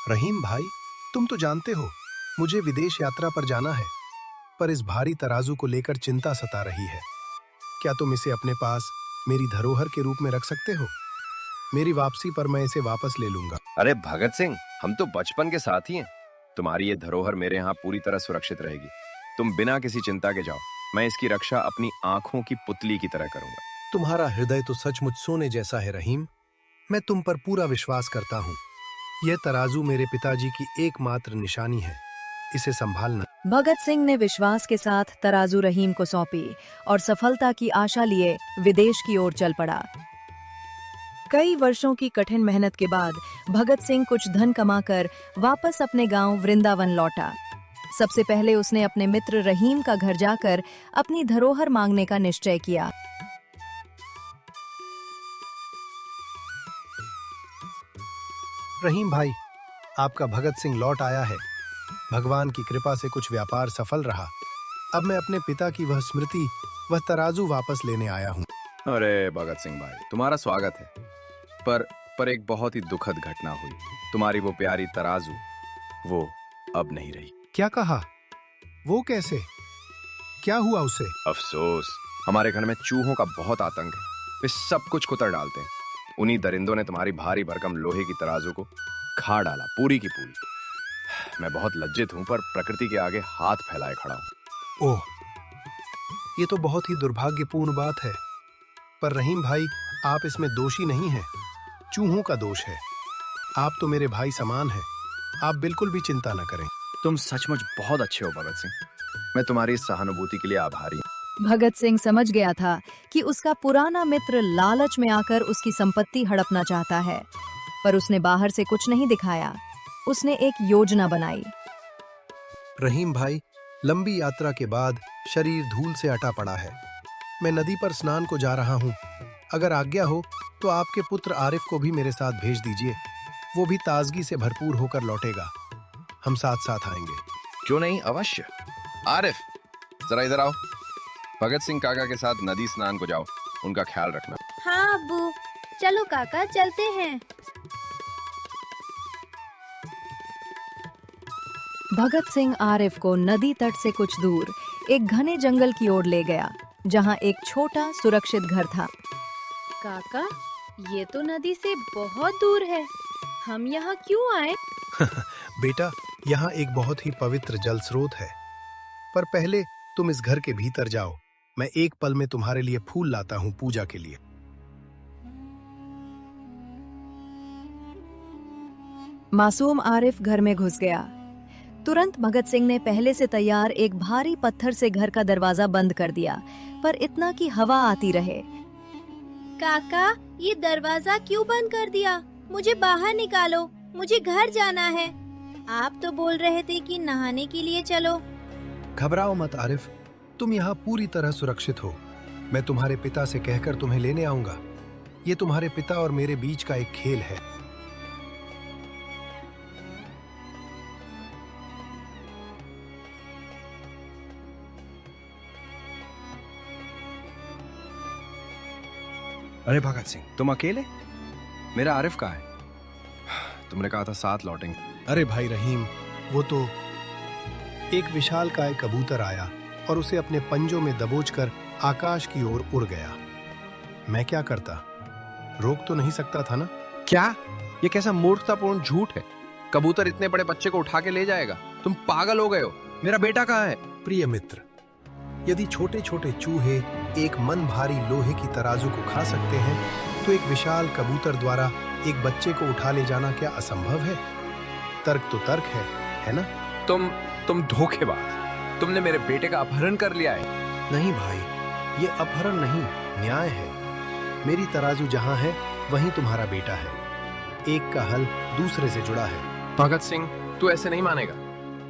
रहीम भाई, तुम तो जानते हो मुझे विदेश यात्रा पर जाना है, पर इस भारी तराजू को लेकर चिंता सता रही है। क्या तुम इसे अपने पास मेरी धरोहर के रूप में रख सकते हो? मेरी वापसी पर मैं इसे वापस ले लूंगा। अरे भगत सिंह, हम तो बचपन के साथी हैं। तुम्हारी ये धरोहर मेरे यहाँ पूरी तरह सुरक्षित रहेगी। तुम बिना किसी चिंता के जाओ। मैं इसकी रक्षा अपनी आंखों की पुतली की तरह करूंगा। तुम्हारा हृदय तो सचमुच सोने जैसा है रहीम। मैं तुम पर पूरा विश्वास करता हूँ। यह तराजू मेरे पिताजी की एकमात्र निशानी है। इसे संभालना। भगत सिंह ने विश्वास के साथ तराजू रहीम को सौंपी और सफलता की आशा लिए विदेश की ओर चल पड़ा। कई वर्षों की कठिन मेहनत के बाद भगत सिंह कुछ धन कमाकर वापस अपने गांव वृंदावन लौटा। सबसे पहले उसने अपने मित्र रहीम का घर जाकर अपनी धरोहर मांगने का निश्चय किया। रहीम भाई, आपका भगत सिंह लौट आया है। भगवान की कृपा से कुछ व्यापार सफल रहा। अब मैं अपने पिता की वह स्मृति, वह तराजू वापस लेने आया हूँ। अरे भगत सिंह भाई, तुम्हारा स्वागत है। पर एक बहुत ही दुखद घटना हुई। तुम्हारी वो प्यारी तराजू, वो अब नहीं रही। क्या कहा? वो कैसे? क्या हुआ उसे? अफसोस, हमारे घर में चूहों का बहुत आतंक है। वे सब कुछ कुतर डालते हैं। उन्हीं दरिंदों ने तुम्हारी भारी भरकम लोहे की तराजू को खा डाला, पूरी की पूरी। मैं बहुत लज्जित हूं, पर प्रकृति के आगे हाथ फैलाए खड़ा हूं। ओह, ये तो बहुत ही दुर्भाग्यपूर्ण बात है। पर रहीम भाई, आप इसमें दोषी नहीं हैं। चूहों का दोष है। आप तो मेरे भाई समान हैं। आप बिल्कुल भी चिंता न करें। तुम सचमुच बहुत अच्छे हो भगत सिंह। मैं तुम्हारी इस सहानुभूति के लिए आभारी हूं। भगत सिंह समझ गया था कि उसका पुराना मित्र लालच में आकर उसकी संपत्ति हड़पना चाहता है, पर उसने बाहर से कुछ नहीं दिखाया। उसने एक योजना बनाई। रहीम भाई, लंबी यात्रा के बाद शरीर धूल से अटा पड़ा है। मैं नदी पर स्नान को जा रहा हूँ। अगर आज्ञा हो तो आपके पुत्र आरिफ को भी मेरे साथ भेज दीजिए। वो भी ताजगी से भरपूर होकर लौटेगा। हम साथ साथ आएंगे। क्यों नहीं, अवश्य। आरिफ, जरा इधर आओ। भगत सिंह काका के साथ नदी स्नान को जाओ। उनका ख्याल रखना। हाँ अब्बू, चलो काका चलते हैं। भगत सिंह आरिफ को नदी तट से कुछ दूर एक घने जंगल की ओर ले गया, जहां एक छोटा सुरक्षित घर था। काका, ये तो नदी से बहुत दूर है। हम यहाँ क्यों आए? बेटा, यहाँ एक बहुत ही पवित्र जल स्रोत है। पर पहले तुम इस घर के भीतर जाओ। मैं एक पल में तुम्हारे लिए फूल लाता हूँ पूजा के लिए। मासूम आरिफ घर में घुस गया। तुरंत भगत सिंह ने पहले से तैयार एक भारी पत्थर से घर का दरवाजा बंद कर दिया, पर इतना कि हवा आती रहे। काका, ये दरवाजा क्यों बंद कर दिया? मुझे बाहर निकालो, मुझे घर जाना है। आप तो बोल रहे थे कि नहाने के लिए चलो। घबराओ मत आरिफ, तुम यहाँ पूरी तरह सुरक्षित हो। मैं तुम्हारे पिता से कहकर तुम्हें लेने आऊंगा। ये तुम्हारे पिता और मेरे बीच का एक खेल है। अरे भगत सिंह, तुम अकेले? मेरा आरिफ कहाँ है? तुमने कहा था साथ लौटेंगे। अरे भाई रहीम, वो तो एक विशालकाय कबूतर आया और उसे अपने पंजों में दबोचकर आकाश की ओर उड़ गया। मैं क्या करता? रोक तो नहीं सकता था ना? क्या? ये कैसा मूर्खतापूर्ण झूठ है? कबूतर इतने बड़े बच्चे को उठा के ले जाएगा? तुम पागल हो गए हो। मेरा बेटा कहाँ है? प्रिय मित्र, यदि छोटे छोटे चूहे एक मन भारी लोहे की तराजू को खा सकते हैं, तो एक विशाल कबूतर द्वारा एक बच्चे को उठा ले जाना क्या असंभव है? तर्क तो तर्क है ना? तुम धोखेबाज। तुमने मेरे बेटे का अपहरण कर लिया है। नहीं भाई, ये अपहरण नहीं, न्याय है। मेरी तराजू जहां है वहीं तुम्हारा बेटा है। एक का हल दूसरे से जुड़ा है। भगत सिंह, तू ऐसे नहीं मानेगा।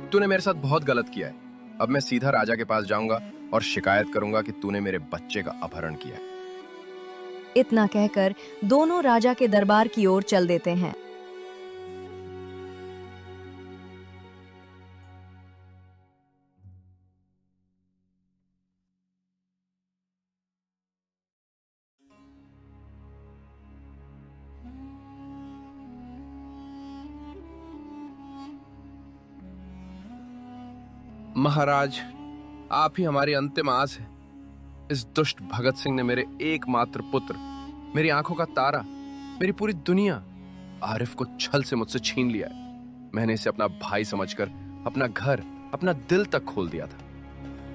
तूने मेरे साथ बहुत गलत किया है। अब मैं सीधा राजा के पास जाऊंगा और शिकायत करूंगा कि तूने मेरे बच्चे का अपहरण किया है। इतना कहकर दोनों राजा के दरबार की ओर चल देते हैं। महाराज, आप ही हमारी अंतिम आस है। इस दुष्ट भगत सिंह ने मेरे एकमात्र पुत्र, मेरी आंखों का तारा, मेरी पूरी दुनिया आरिफ को छल से मुझसे छीन लिया है। मैंने इसे अपना भाई समझकर अपना घर, अपना दिल तक खोल दिया था,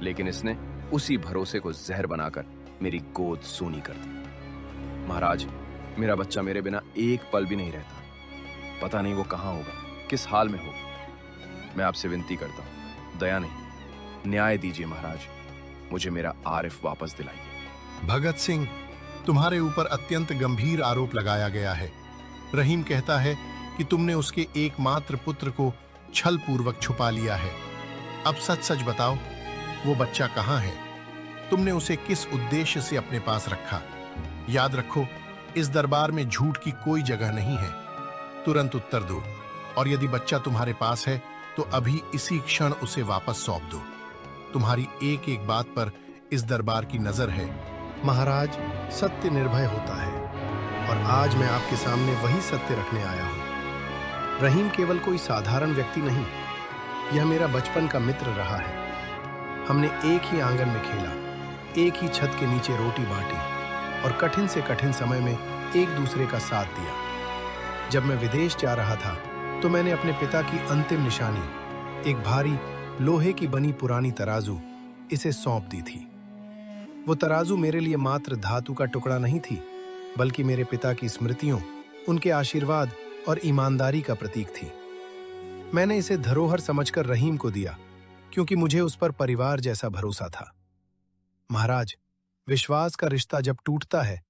लेकिन इसने उसी भरोसे को जहर बनाकर मेरी गोद सूनी कर दी। महाराज, मेरा बच्चा मेरे बिना एक पल भी नहीं रहता। पता नहीं वो कहां होगा, किस हाल में होगा। मैं आपसे विनती करता हूं, दया नहीं, न्याय दीजिए महाराज। मुझे मेरा आरिफ वापस दिलाइए। भगत सिंह, तुम्हारे ऊपर अत्यंत गंभीर आरोप लगाया गया है। रहीम कहता है कि तुमने उसके एकमात्र पुत्र को छल पूर्वक छुपा लिया है। अब सच सच बताओ, वो बच्चा कहाँ है? तुमने उसे किस उद्देश्य से अपने पास रखा? याद रखो, इस दरबार में झूठ की कोई जगह नहीं है। तुरंत उत्तर दो, और यदि बच्चा तुम्हारे पास है तो अभी इसी क्षण उसे वापस सौंप दो। तुम्हारी एक एक बात पर इस दरबार की नजर है। महाराज, सत्य निर्भय होता है, और आज मैं आपके सामने वही सत्य रखने आया हूं। रहीम केवल कोई साधारण व्यक्ति नहीं, यह मेरा बचपन का मित्र रहा है। हमने एक ही आंगन में खेला, एक ही छत के नीचे रोटी बांटी, और कठिन से कठिन समय में एक दूसरे का साथ दिया। जब मैं विदेश जा रहा था तो मैंने अपने पिता की अंतिम निशानी, एक भारी लोहे की बनी पुरानी तराजू, इसे सौंप दी थी। वो तराजू मेरे लिए मात्र धातु का टुकड़ा नहीं थी, बल्कि मेरे पिता की स्मृतियों, उनके आशीर्वाद और ईमानदारी का प्रतीक थी। मैंने इसे धरोहर समझकर रहीम को दिया, क्योंकि मुझे उस पर परिवार जैसा भरोसा था। महाराज, विश्वास का रिश्ता जब टूटता है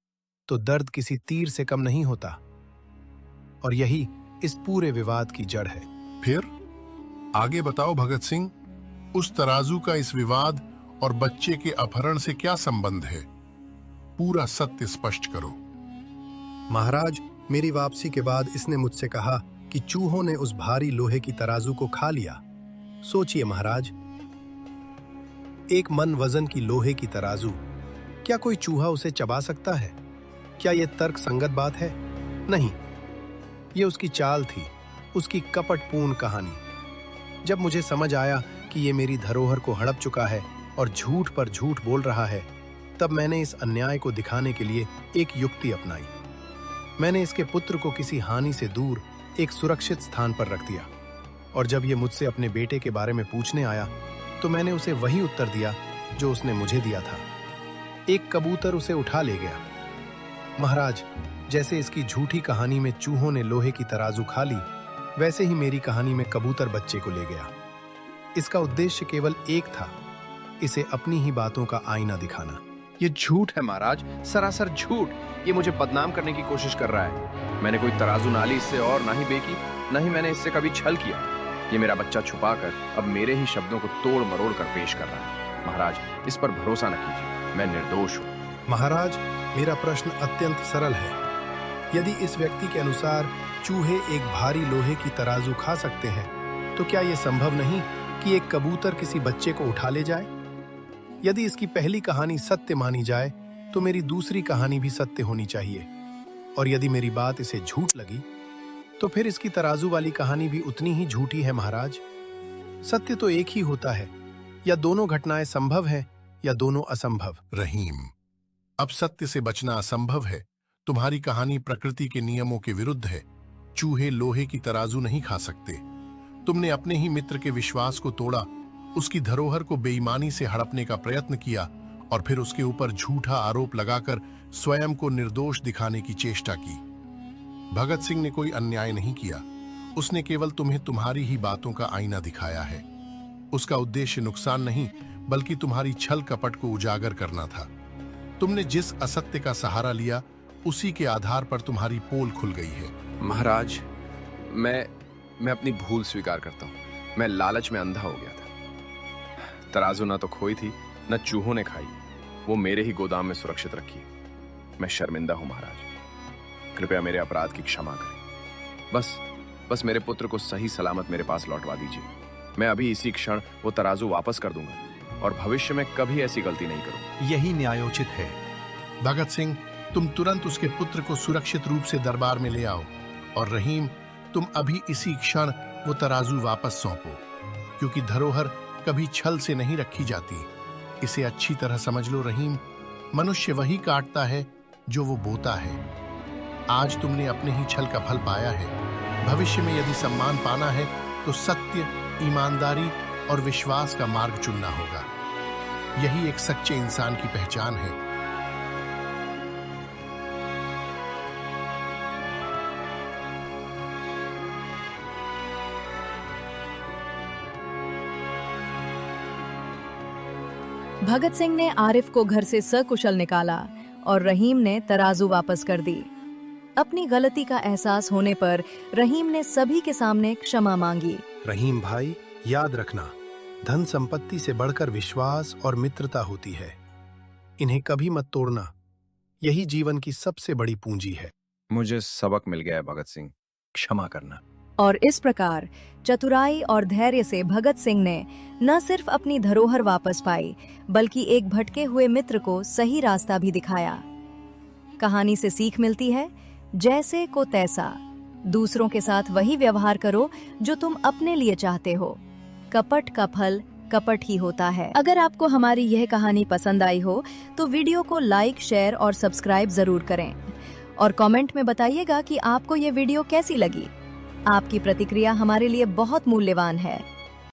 तो दर्द किसी तीर से कम नहीं होता, और यही इस पूरे विवाद की जड़ है। फिर आगे बताओ भगत सिंह, उस तराजू का इस विवाद और बच्चे के अपहरण से क्या संबंध है? पूरा सत्य स्पष्ट करो। महाराज, मेरी वापसी के बाद इसने मुझसे कहा कि चूहों ने उस भारी लोहे की तराजू को खा लिया। सोचिए महाराज, एक मन वजन की लोहे की तराजू, क्या कोई चूहा उसे चबा सकता है? क्या यह तर्क संगत बात है? नहीं, यह उसकी चाल थी, उसकी कपटपूर्ण कहानी। जब मुझे समझ आया कि यह मेरी धरोहर को हड़प चुका है और झूठ पर झूठ बोल रहा है, तब मैंने इस अन्याय को दिखाने के लिए एक युक्ति अपनाई। मैंने इसके पुत्र को किसी हानि से दूर एक सुरक्षित स्थान पर रख दिया, और जब यह मुझसे अपने बेटे के बारे में पूछने आया तो मैंने उसे वही उत्तर दिया जो उसने मुझे दिया था। एक कबूतर उसे उठा ले गया। महाराज, जैसे इसकी झूठी कहानी में चूहों ने लोहे की तराजू खा ली, वैसे ही मेरी कहानी में कबूतर बच्चे को ले गया। इसका उद्देश्य केवल एक था, इसे अपनी ही बातों का आईना दिखाना। ये झूठ है महाराज, सरासर झूठ। ये मुझे बदनाम करने की कोशिश कर रहा है। मैंने कोई तराजू ना ली इससे, और ना ही बेकी, ना ही मैंने इससे कभी छल किया। ये मेरा बच्चा छुपाकर अब मेरे ही शब्दों को तोड़ मरोड़ कर पेश कर रहा है। महाराज, इस पर भरोसा न कीजिए, मैं निर्दोष हूँ। महाराज, मेरा प्रश्न अत्यंत सरल है। यदि इस व्यक्ति के अनुसार चूहे एक भारी लोहे की तराजू खा सकते हैं, तो क्या यह संभव नहीं कि एक कबूतर किसी बच्चे को उठा ले जाए? यदि इसकी पहली कहानी सत्य मानी जाए तो मेरी दूसरी कहानी भी सत्य होनी चाहिए, और यदि मेरी बात इसे झूठ लगी तो फिर इसकी तराजू वाली कहानी भी उतनी ही झूठी है। महाराज, सत्य तो एक ही होता है। या दोनों घटनाएं संभव हैं या दोनों असंभव। रहीम, अब सत्य से बचना असंभव है। तुम्हारी कहानी प्रकृति के नियमों के विरुद्ध है। चूहे लोहे की तराजू नहीं खा सकते। तुमने अपने ही मित्र के विश्वास को तोड़ा, उसकी धरोहर को बेईमानी से हड़पने का प्रयत्न किया, और फिर उसके ऊपर झूठा आरोप लगाकर स्वयं को निर्दोष दिखाने की चेष्टा की। भगत सिंह ने कोई अन्याय नहीं किया, उसने केवल तुम्हें तुम्हारी ही बातों का आईना दिखाया है। उसका उद्देश्य नुकसान नहीं, बल्कि तुम्हारी छल कपट को उजागर करना था। तुमने जिस असत्य का सहारा लिया, उसी के आधार पर तुम्हारी पोल खुल गई है। महाराज, मैं अपनी भूल स्वीकार करता हूँ। मैं लालच में अंधा हो गया था। तराजू ना तो खोई थी, न चूहों ने खाई, वो मेरे ही गोदाम में सुरक्षित रखी। मैं शर्मिंदा हूं महाराज, कृपया मेरे अपराध की क्षमा करें। बस मेरे पुत्र को सही सलामत मेरे पास लौटवा दीजिए। मैं अभी इसी क्षण वो तराजू वापस कर दूंगा, और भविष्य में कभी ऐसी गलती नहीं करूंगा। यही न्यायोचित है। भगत सिंह, तुम तुरंत उसके पुत्र को सुरक्षित रूप से दरबार में ले आओ, और रहीम, तुम अभी इसी क्षण वो तराजू वापस सौंपो, क्योंकि धरोहर कभी छल से नहीं रखी जाती। इसे अच्छी तरह समझ लो रहीम, मनुष्य वही काटता है जो वो बोता है। आज तुमने अपने ही छल का फल पाया है। भविष्य में यदि सम्मान पाना है तो सत्य, ईमानदारी और विश्वास का मार्ग चुनना होगा। यही एक सच्चे इंसान की पहचान है। भगत सिंह ने आरिफ को घर से सकुशल निकाला और रहीम ने तराजू वापस कर दी। अपनी गलती का एहसास होने पर रहीम ने सभी के सामने क्षमा मांगी। रहीम भाई, याद रखना, धन संपत्ति से बढ़कर विश्वास और मित्रता होती है। इन्हें कभी मत तोड़ना। यही जीवन की सबसे बड़ी पूंजी है। मुझे सबक मिल गया है भगत सिंह, क्षमा करना। और इस प्रकार चतुराई और धैर्य से भगत सिंह ने न सिर्फ अपनी धरोहर वापस पाई, बल्कि एक भटके हुए मित्र को सही रास्ता भी दिखाया। कहानी से सीख मिलती है, जैसे को तैसा। दूसरों के साथ वही व्यवहार करो जो तुम अपने लिए चाहते हो। कपट का फल कपट ही होता है। अगर आपको हमारी यह कहानी पसंद आई हो तो वीडियो को लाइक, शेयर और सब्सक्राइब जरूर करें। और कमेंट में बताइएगा कि आपको ये वीडियो कैसी लगी। आपकी प्रतिक्रिया हमारे लिए बहुत मूल्यवान है।